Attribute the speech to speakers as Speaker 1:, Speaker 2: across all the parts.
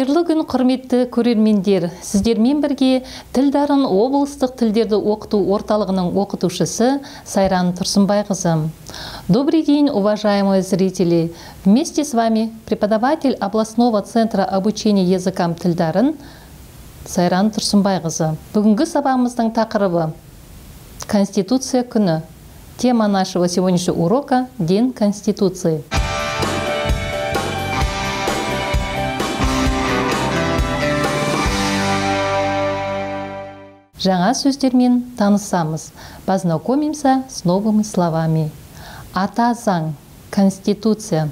Speaker 1: Қайырлы күн, құрметті көрермендер. Сіздермен бірге Тілдарын облыстық тілдерді оқыту орталығының оқытушысы Сайран Тұрсынбайқызы. Добрый день, уважаемые зрители. Вместе с вами преподаватель областного центра обучения языкам Тілдарын Сайран Тұрсынбайқызы. Бүгінгі сабағымыздың тақырыбы Конституция күні. Тема нашего сегодняшнего урока – День Конституции. Жаңа сөздермен танысамыз. Познакомимся с новыми словами. Ата заң – Конституция.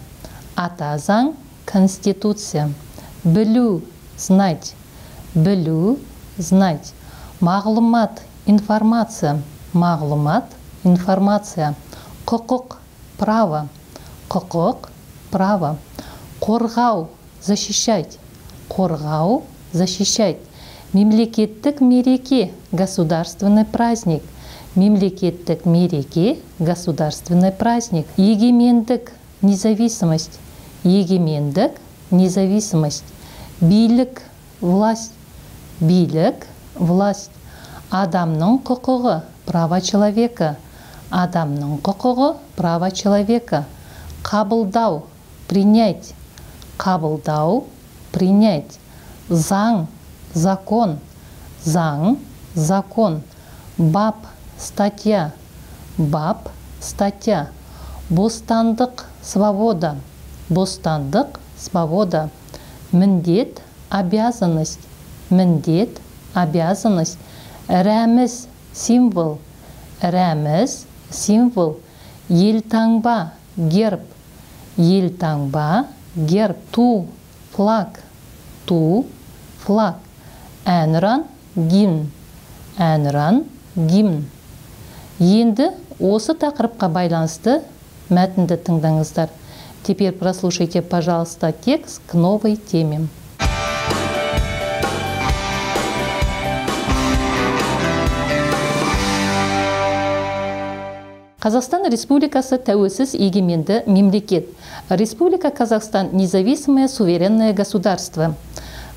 Speaker 1: Ата заң – Конституция. Білу – знать. Білу – знать. Мағлұмат – информация. Мағлұмат – информация. Құқық – право. Құқық – право. Қорғау – защищать. Қорғау – защищать. Мемлекеттік мереке – государственный праздник. Мемлекеттік мереке – государственный праздник. Егемендік – независимость. Егемендік – независимость. Билік – власть. Билік – власть. Адамның құқығы – право человека. Адамның құқығы – право человека. Қабылдау – принять. Қабылдау – принять. Заң – закон. Заң – закон. Бап – статья. Бап – статья. Бостандық – свобода. Бостандық – свобода. Міндет – обязанность. Міндет – обязанность. Рәміз – символ. Рәміз – символ. Елтаңба – герб. Елтаңба – герб. Ту – флаг. Ту – флаг. Әнұран – гимн. Әнұран – гимн. Енді осы тақырыпқа байланысты мәтінді тыңдаңыздар. Теперь прослушайте, пожалуйста, текст к новой теме. Қазақстан Республикасы тәуелсіз егеменді мемлекет. Республика Казахстан – независимое суверенное государство.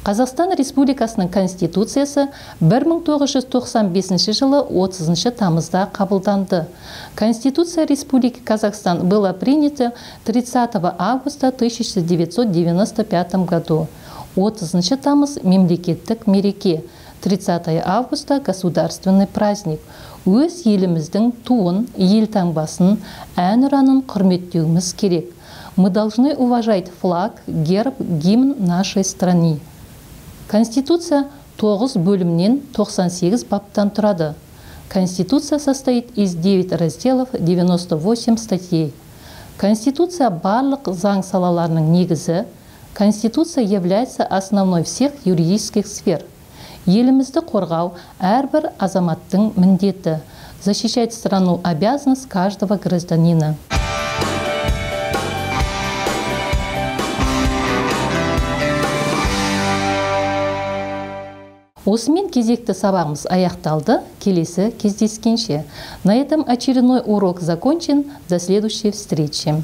Speaker 1: Қазақстан Республикасының Конституциясы 1995 жылы 30 тамызда қабылданды. Конституция Республики Казахстан была принята 30 августа 1995 году. 30 тамыз – мемлекеттік мереке, 30 августа – государственный праздник. Өз еліміздің туын, елтаңбасын, әнұранын құрметтеуіміз керек. Мы должны уважать флаг, герб, гимн нашей страны. Конституция 9 бөлімнен 98 баптан тұрады. Конституция состоит из 9 разделов, 98 статей. Конституция барлық заң салаларының негізі. Конституция является основной всех юридических сфер. Елімізді қорғау әрбір азаматтың міндеті. Защищать страну обязанность каждого гражданина. Осымен кезекті сабағымыз аяқталды. Келесі кездескенше. На этом очередной урок закончен. До следующей встречи.